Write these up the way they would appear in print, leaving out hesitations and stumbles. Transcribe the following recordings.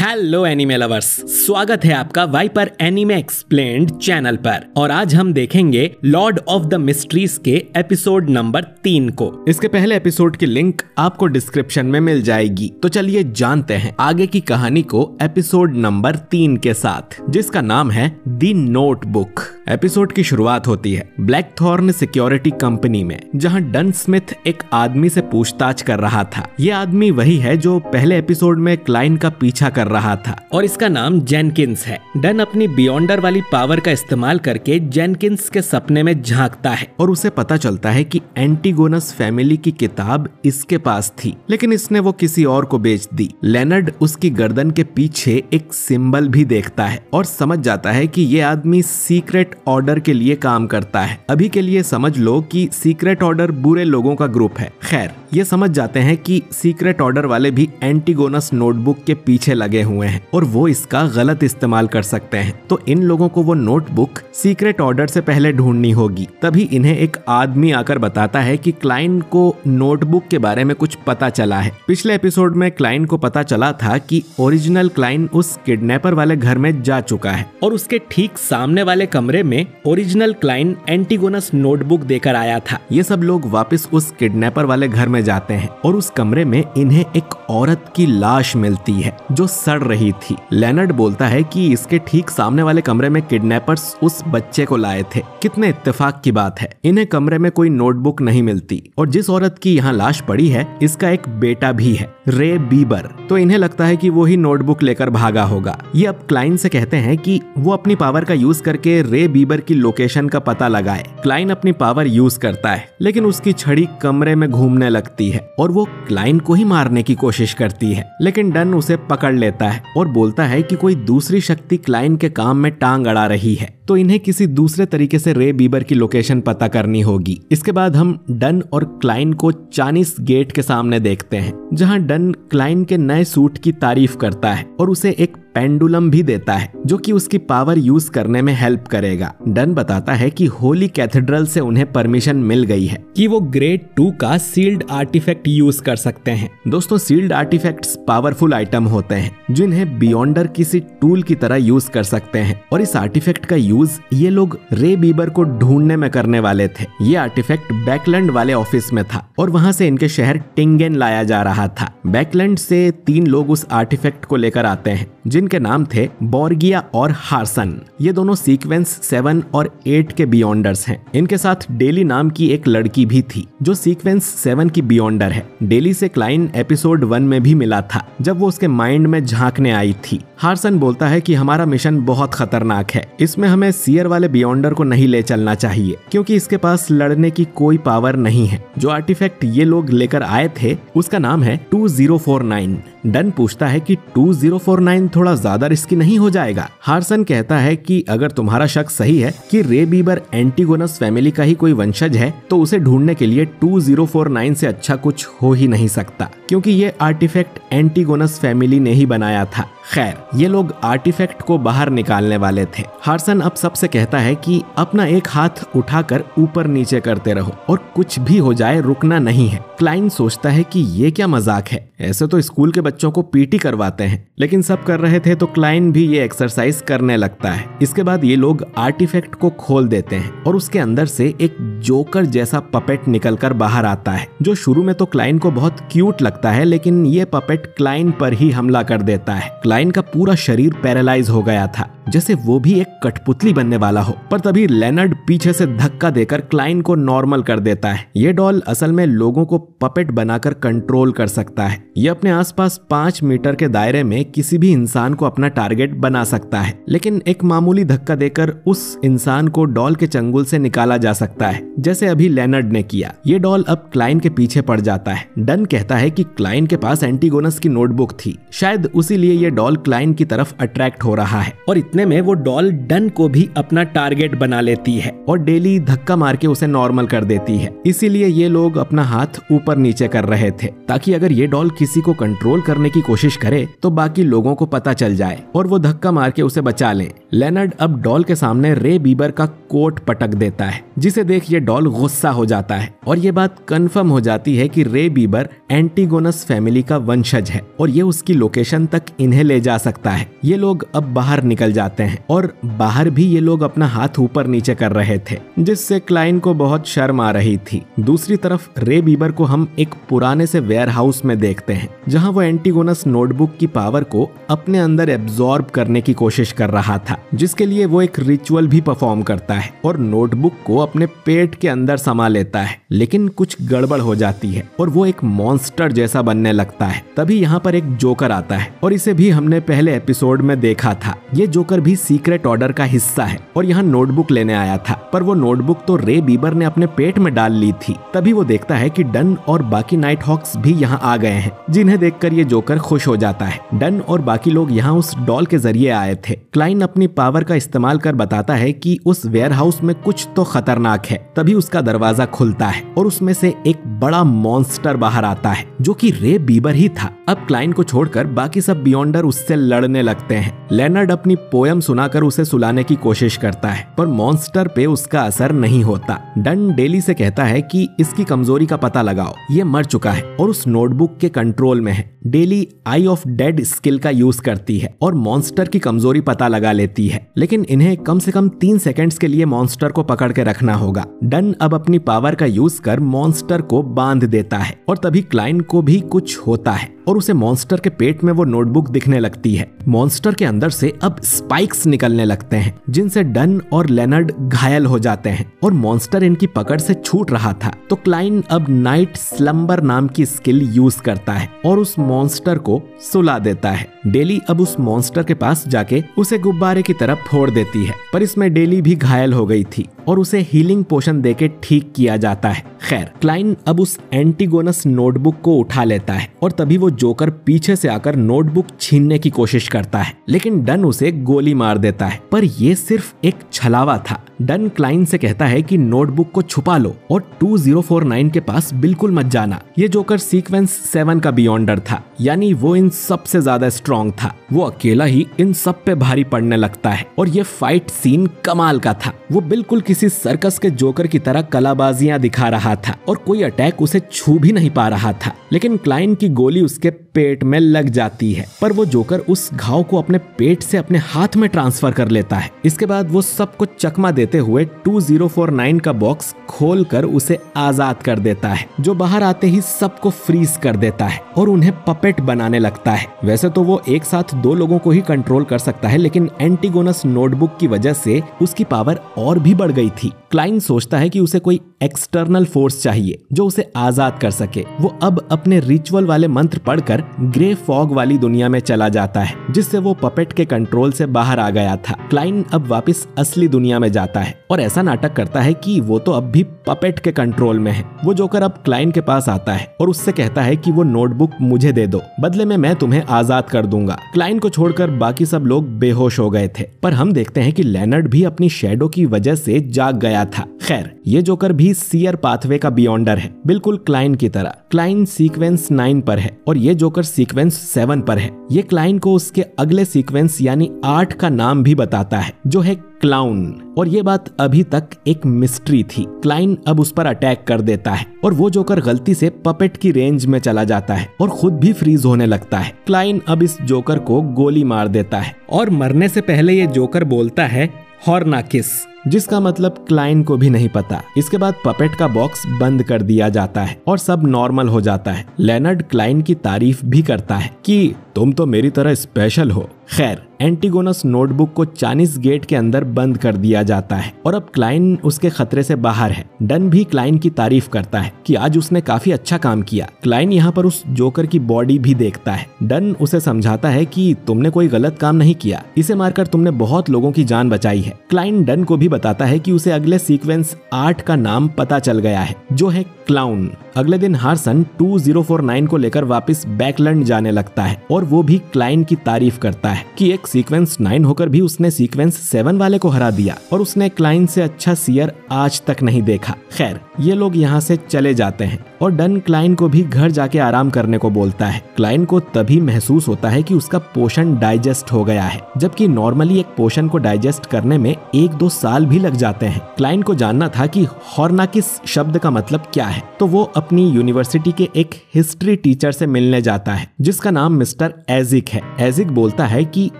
Hello anime lovers, स्वागत है आपका वाइपर एनिमे एक्सप्लेन्ड चैनल पर। और आज हम देखेंगे लॉर्ड ऑफ द मिस्ट्रीज के एपिसोड नंबर 3 को। इसके पहले एपिसोड की लिंक आपको डिस्क्रिप्शन में मिल जाएगी। तो चलिए जानते हैं आगे की कहानी को एपिसोड नंबर 3 के साथ, जिसका नाम है द नोटबुक। एपिसोड की शुरुआत होती है ब्लैकथॉर्न सिक्योरिटी कंपनी में, जहां डन स्मिथ एक आदमी से पूछताछ कर रहा था। ये आदमी वही है जो पहले एपिसोड में क्लाइन का पीछा कर रहा था और इसका नाम जेनकिंस है। डन अपनी बियॉन्डर वाली पावर का इस्तेमाल करके जेनकिंस के सपने में झांकता है और उसे पता चलता है कि एंटीगोनस फैमिली की किताब इसके पास थी, लेकिन इसने वो किसी और को बेच दी। लेनर्ड उसकी गर्दन के पीछे एक सिंबल भी देखता है और समझ जाता है कि ये आदमी सीक्रेट ऑर्डर के लिए काम करता है। अभी के लिए समझ लो कि सीक्रेट ऑर्डर बुरे लोगों का ग्रुप है। खैर, ये समझ जाते हैं कि सीक्रेट ऑर्डर वाले भी एंटीगोनस नोटबुक के पीछे लगे हुए हैं और वो इसका गलत इस्तेमाल कर सकते हैं। तो इन लोगों को वो नोटबुक सीक्रेट ऑर्डर से पहले ढूंढनी होगी। तभी इन्हें एक आदमी आकर बताता है कि क्लाइन को नोटबुक के बारे में कुछ पता चला है। पिछले एपिसोड में क्लाइन को पता चला था कि ओरिजिनल क्लाइन उस किडनैपर वाले घर में जा चुका है और उसके ठीक सामने वाले कमरे में ओरिजिनल क्लाइन एंटीगोनस नोटबुक देकर आया था। ये सब लोग वापस उस किडनैपर वाले घर में जाते हैं और उस कमरे में इन्हें एक औरत की लाश मिलती है जो सड़ रही थी। लेनर्ड बोलता है कि इसके ठीक सामने वाले कमरे में किडनैपर्स उस बच्चे को लाए थे। कितने इत्तेफाक की बात है, इन्हें कमरे में कोई नोटबुक नहीं मिलती और जिस औरत की यहाँ लाश पड़ी है इसका एक बेटा भी है, रे बीबर। तो इन्हें लगता है कि वो ही नोटबुक लेकर भागा होगा। ये अब क्लाइन से कहते हैं कि वो अपनी पावर का यूज करके रे बीबर की लोकेशन का पता लगाए। क्लाइन अपनी पावर यूज करता है, लेकिन उसकी छड़ी कमरे में घूमने लगती है और वो क्लाइन को ही मारने की कोशिश करती है, लेकिन डन उसे पकड़ लेता है और बोलता है कि कोई दूसरी शक्ति क्लाइन के काम में टांग अड़ा रही है, तो इन्हें किसी दूसरे तरीके से रे बीबर की लोकेशन पता करनी होगी। इसके बाद हम डन और क्लाइन को चाइनीस गेट के सामने देखते हैं, जहां डन क्लाइन के नए सूट की तारीफ करता है और उसे एक पेंडुलम भी देता है जो कि उसकी पावर यूज करने में हेल्प करेगा। डन बताता है कि होली कैथेड्रल से उन्हें परमिशन मिल गई है कि वो ग्रेड 2 का सील्ड आर्टिफैक्ट यूज कर सकते हैं। दोस्तों, सील्ड आर्टिफैक्ट्स पावरफुल आइटम होते हैं जिन्हें बियॉन्डर किसी टूल की तरह यूज कर सकते हैं और इस आर्टिफैक्ट का यूज ये लोग रे बीबर को ढूंढने में करने वाले थे। ये आर्टिफैक्ट बैकलैंड वाले ऑफिस में था और वहां से इनके शहर टिंगेन लाया जा रहा था। बैकलैंड से 3 लोग उस आर्टिफैक्ट को लेकर आते हैं जिनके नाम थे बोर्गिया और हार्सन। ये दोनों सीक्वेंस 7 और 8 के बियॉन्डर्स हैं। इनके साथ डेली नाम की एक लड़की भी थी जो सीक्वेंस 7 की बियॉन्डर है। डेली से क्लाइन एपिसोड 1 में भी मिला था जब वो उसके माइंड में झांकने आई थी। हार्सन बोलता है कि हमारा मिशन बहुत खतरनाक है, इसमें हमें सीयर वाले बियॉन्डर को नहीं ले चलना चाहिए क्योंकि इसके पास लड़ने की कोई पावर नहीं है। जो आर्टिफैक्ट ये लोग लेकर आए थे उसका नाम है 2049। डन पूछता है कि 2049 थोड़ा ज्यादा रिस्की नहीं हो जाएगा? हार्सन कहता है कि अगर तुम्हारा शक सही है कि रे बीबर एंटीगोनस फैमिली का ही कोई वंशज है तो उसे ढूंढने के लिए 2049 से अच्छा कुछ हो ही नहीं सकता, क्योंकि ये आर्टिफैक्ट एंटीगोनस फैमिली ने ही बनाया था। खैर, ये लोग आर्टिफैक्ट को बाहर निकालने वाले थे। हार्सन अब सबसे कहता है कि अपना एक हाथ उठाकर ऊपर नीचे करते रहो और कुछ भी हो जाए रुकना नहीं है। क्लाइन सोचता है कि ये क्या मजाक है, ऐसे तो स्कूल के बच्चों को पीटी करवाते हैं, लेकिन सब कर रहे थे तो क्लाइन भी ये एक्सरसाइज करने लगता है। इसके बाद ये लोग आर्टिफैक्ट को खोल देते हैं और उसके अंदर से एक जोकर जैसा पपेट निकलकर बाहर आता है, जो शुरू में तो क्लाइन को बहुत क्यूट लगता है, लेकिन ये पपेट क्लाइन पर ही हमला कर देता है। क्लाइन का पूरा शरीर पैरालाइज हो गया था, जैसे वो भी एक कठपुतली बनने वाला हो। पर तभी लेनर्ड पीछे से धक्का देकर क्लाइन को नॉर्मल कर देता है। ये डॉल असल में लोगों को पपेट बनाकर कंट्रोल कर सकता है। ये अपने आसपास 5 मीटर के दायरे में किसी भी इंसान को अपना टारगेट बना सकता है, लेकिन एक मामूली धक्का देकर उस इंसान को डॉल के चंगुल से निकाला जा सकता है, जैसे अभी लेनर्ड ने किया। ये डॉल अब क्लाइन के पीछे पड़ जाता है। डन कहता है कि क्लाइन के पास एंटीगोनस की नोटबुक थी, शायद उसी लिए ये डॉल क्लाइन की तरफ अट्रैक्ट हो रहा है और इतने में वो डॉल डन को भी अपना टारगेट बना लेती है और डेली धक्का मार के उसे नॉर्मल कर देती है। इसीलिए ये लोग अपना हाथ ऊपर नीचे कर रहे थे ताकि अगर ये डॉल किसी को कंट्रोल करने की कोशिश करे तो बाकी लोगों को पता चल जाए और वो धक्का मार के उसे बचा लें। लेनर्ड अब डॉल के सामने रे बीबर का कोट पटक देता है, जिसे देख ये डॉल गुस्सा हो जाता है और ये बात कंफर्म हो जाती है कि रे बीबर एंटीगोनस फैमिली का वंशज है और ये उसकी लोकेशन तक इन्हें ले जा सकता है। ये लोग अब बाहर निकल जाते हैं और बाहर भी ये लोग अपना हाथ ऊपर नीचे कर रहे थे, जिससे क्लाइन को बहुत शर्म आ रही थी। दूसरी तरफ रे बीबर को हम एक पुराने से वेयरहाउस में देखते हैं, जहां वो एंटीगोनस नोटबुक की पावर को अपने अंदर एब्जॉर्ब करने की कोशिश कर रहा था, जिसके लिए वो एक रिचुअल भी परफॉर्म करता है और नोटबुक को अपने पेट के अंदर समा लेता है। लेकिन कुछ गड़बड़ हो जाती है और वो एक मॉन्स्टर जैसा बनने लगता है। तभी यहाँ पर एक जोकर आता है और इसे भी हमने पहले एपिसोड में देखा था। ये जोकर भी सीक्रेट ऑर्डर का हिस्सा है और यहाँ नोटबुक लेने आया था, पर वो नोटबुक तो रे बीबर ने अपने पेट में डाल ली थी। तभी वो देखता है कि डन और बाकी नाइट हॉक्स भी यहाँ आ गए हैं, जिन्हें देखकर ये जोकर खुश हो जाता है। डन और बाकी लोग यहाँ उस डॉल के जरिए आए थे। क्लाइन अपनी पावर का इस्तेमाल कर बताता है कि उस वेयरहाउस में कुछ तो खतरनाक है। तभी उसका दरवाजा खुलता है और उसमें से एक बड़ा मॉन्स्टर बाहर आता है, जो कि रे बीबर ही था। अब क्लाइन को छोड़कर बाकी सब बियॉन्डर उससे लड़ने लगते हैं। लेनर्ड अपनी पोयम सुनाकर उसे सुलाने की कोशिश करता है, पर मॉन्स्टर पे उसका असर नहीं होता। डन डेली से कहता है कि इसकी कमजोरी का पता लगाओ, ये मर चुका है और उस नोटबुक के कंट्रोल में है। Daily I of dead skill का यूज करती है और मॉन्स्टर की कमजोरी पता लगा लेती है, लेकिन इन्हें कम से कम 3 सेकंड्स के लिए मॉन्स्टर को पकड़ के रखना होगा। डन अब अपनी पावर का यूज कर मॉन्स्टर को बांध देता है और तभी क्लाइन को भी कुछ होता है और उसे मॉन्स्टर के पेट में वो नोटबुक दिखने लगती है। मॉन्स्टर के अंदर से अब स्पाइक्स निकलने लगते हैं, जिनसे डन और लेनर्ड घायल हो जाते हैं और मॉन्स्टर इनकी पकड़ से छूट रहा था। तो क्लाइन अब नाइट स्लम्बर नाम की स्किल यूज करता है और उस मॉन्स्टर को सुला देता है। डेली अब उस मॉन्स्टर के पास जाके उसे गुब्बारे की तरफ फोड़ देती है, पर इसमें डेली भी घायल हो गई थी और उसे हीलिंग पोशन देके ठीक किया जाता है। खैर, क्लाइन अब उस एंटीगोनस नोटबुक को उठा लेता है और तभी वो जोकर पीछे से आकर नोटबुक छीनने की कोशिश करता है, लेकिन डन उसे गोली मार देता है। पर ये सिर्फ एक छलावा था। डन क्लाइन से कहता है कि नोटबुक को छुपा लो और 2049 के पास बिल्कुल मत जाना। ये जोकर सीक्वेंस 7 का बियॉन्डर था, यानी वो इन सबसे ज्यादा स्ट्रॉन्ग था। वो अकेला ही इन सब पे भारी पड़ने लगता है और ये फाइट सीन कमाल का था। वो बिल्कुल किसी सर्कस के जोकर की तरह कलाबाजियां दिखा रहा था और कोई अटैक उसे छू भी नहीं पा रहा था, लेकिन क्लाइन की गोली उसके पेट में लग जाती है। पर वो जोकर उस घाव को अपने पेट से अपने हाथ में ट्रांसफर कर लेता है। इसके बाद वो सबको चकमा देते हुए 2049 का बॉक्स खोलकर उसे आजाद कर देता है, जो बाहर आते ही सबको फ्रीज कर देता है और उन्हें पपेट बनाने लगता है। वैसे तो वो एक साथ 2 लोगों को ही कंट्रोल कर सकता है, लेकिन एंटीगोनस नोटबुक की वजह से उसकी पावर और भी बढ़ गई थी। क्लाइन सोचता है कि उसे कोई एक्सटर्नल फोर्स चाहिए जो उसे आजाद कर सके। वो अब अपने रिचुअल वाले मंत्र पढ़कर ग्रे फॉग वाली दुनिया में चला जाता है, जिससे वो पपेट के कंट्रोल से बाहर आ गया था। क्लाइन अब वापस असली दुनिया में जाता है और ऐसा नाटक करता है कि वो तो अब भी पपेट के कंट्रोल में है। वो जोकर अब क्लाइन के पास आता है और उससे कहता है कि वो नोटबुक मुझे दे दो, बदले में मैं तुम्हें आजाद कर दूंगा। क्लाइन को छोड़कर बाकी सब लोग बेहोश हो गए थे, पर हम देखते हैं कि लेनर्ड भी अपनी शैडो की वजह से जाग गया था। खैर, ये जोकर भी सीयर पाथवे का बियॉन्डर है, बिल्कुल क्लाइन की तरह। क्लाइन सीक्वेंस 9 पर है और ये जोकर सीक्वेंस 7 पर है। ये क्लाइन को उसके अगले सीक्वेंस यानी 8 का नाम भी बताता है, जो है क्लाउन। और ये बात अभी तक एक मिस्ट्री थी। क्लाइन अब उस पर अटैक कर देता है और वो जोकर गलती से पपेट की रेंज में चला जाता है और खुद भी फ्रीज होने लगता है। क्लाइन अब इस जोकर को गोली मार देता है और मरने से पहले ये जोकर बोलता है हॉर्नाकिस, जिसका मतलब क्लाइन को भी नहीं पता। इसके बाद पपेट का बॉक्स बंद कर दिया जाता है और सब नॉर्मल हो जाता है। लेनर्ड क्लाइन की तारीफ भी करता है कि तुम तो मेरी तरह स्पेशल हो। खैर, एंटीगोनस नोटबुक को चाइनीज गेट के अंदर बंद कर दिया जाता है और अब क्लाइन उसके खतरे से बाहर है। डन भी क्लाइन की तारीफ करता है कि आज उसने काफी अच्छा काम किया। क्लाइन यहाँ पर उस जोकर की बॉडी भी देखता है। डन उसे समझाता है कि तुमने कोई गलत काम नहीं किया, इसे मारकर तुमने बहुत लोगों की जान बचाई है। क्लाइन डन को भी बताता है कि उसे अगले सीक्वेंस 8 का नाम पता चल गया है, जो है क्लाउन। अगले दिन हार्सन 2049 को लेकर वापस बैकलैंड जाने लगता है और वो भी क्लाइन की तारीफ करता है कि एक सीक्वेंस 9 होकर भी उसने सीक्वेंस 7 वाले को हरा दिया और उसने क्लाइन से अच्छा सीयर आज तक नहीं देखा। खैर, ये लोग यहाँ से चले जाते हैं और डन क्लाइन को भी घर जाके आराम करने को बोलता है। क्लाइन को तभी महसूस होता है कि उसका पोषण डाइजेस्ट हो गया है, जबकि नॉर्मली एक पोषण को डाइजेस्ट करने में 1-2 साल साल भी लग जाते हैं। क्लाइंट को जानना था कि हॉर्नाकिस शब्द का मतलब क्या है, तो वो अपनी यूनिवर्सिटी के एक हिस्ट्री टीचर से मिलने जाता है जिसका नाम मिस्टर एजिक है। एजिक बोलता है कि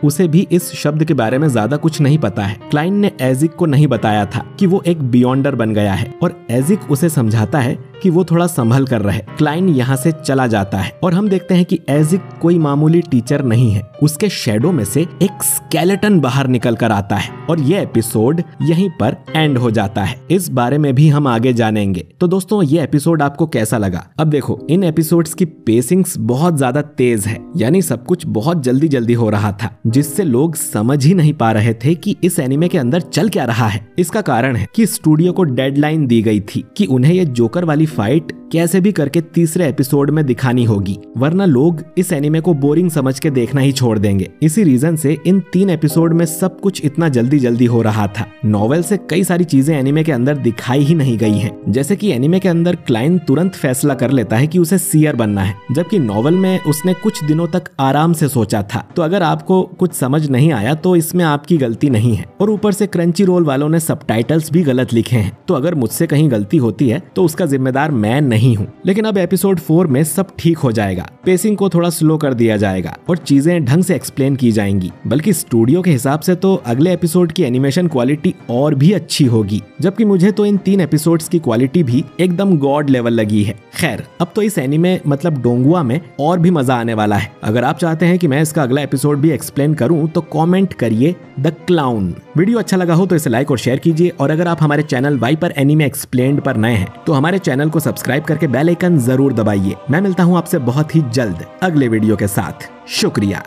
उसे भी इस शब्द के बारे में ज्यादा कुछ नहीं पता है। क्लाइंट ने एजिक को नहीं बताया था कि वो एक बियॉन्डर बन गया है और एजिक उसे समझाता है कि वो थोड़ा संभल कर रहे। क्लाइंट यहाँ से चला जाता है और हम देखते हैं कि एजिक कोई मामूली टीचर नहीं है, उसके शैडो में से एक स्केलेटन बाहर निकल कर आता है और ये एपिसोड यहीं पर एंड हो जाता है। इस बारे में भी हम आगे जानेंगे। तो दोस्तों, ये एपिसोड आपको कैसा लगा? अब देखो, इन एपिसोड्स की पेसिंग्स बहुत ज्यादा तेज है, यानी सब कुछ बहुत जल्दी जल्दी हो रहा था, जिससे लोग समझ ही नहीं पा रहे थे कि इस एनिमे के अंदर चल क्या रहा है। इसका कारण है कि स्टूडियो को डेडलाइन दी गई थी कि उन्हें ये जोकर वाली फाइट कैसे भी करके तीसरे एपिसोड में दिखानी होगी, वरना लोग इस एनिमे को बोरिंग समझ के देखना ही छोड़ देंगे। इसी रीजन से इन 3 एपिसोड में सब कुछ इतना जल्दी जल्दी हो रहा था। नॉवेल से कई सारी चीजें एनिमे के अंदर दिखाई ही नहीं गई हैं, जैसे कि एनिमे के अंदर क्लाइंट तुरंत फैसला कर लेता है कि उसे सीयर बनना है, जबकि नॉवेल में उसने कुछ दिनों तक आराम से सोचा था। तो अगर आपको कुछ समझ नहीं आया तो इसमें आपकी गलती नहीं है। और ऊपर से क्रंची रोल वालों ने सबटाइटल्स भी गलत लिखे हैं, तो अगर मुझसे कहीं गलती होती है तो उसका जिम्मेदार मैं नहीं हूँ। लेकिन अब एपिसोड 4 में सब ठीक हो जाएगा, पेसिंग को थोड़ा स्लो कर दिया जाएगा और चीजें ढंग से एक्सप्लेन की जाएंगी। बल्कि स्टूडियो के हिसाब से तो अगले एपिसोड की एनिमेशन क्वालिटी और भी अच्छी होगी, जबकि मुझे तो इन 3 एपिसोड्स की क्वालिटी भी एकदम गॉड लेवल लगी है। खैर, अब तो इस एनिमे मतलब डोंगुआ में और भी मजा आने वाला है। अगर आप चाहते हैं कि मैं इसका अगला एपिसोड भी एक्सप्लेन करूं तो कमेंट करिए द क्लाउन। वीडियो अच्छा लगा हो तो इसे लाइक और शेयर कीजिए, और अगर आप हमारे चैनल वाइपर एनीमे एक्सप्लेन्ड पर नए हैं तो हमारे चैनल को सब्सक्राइब करके बेल आइकन जरूर दबाइए। मैं मिलता हूं आपसे बहुत ही जल्द अगले वीडियो के साथ। शुक्रिया।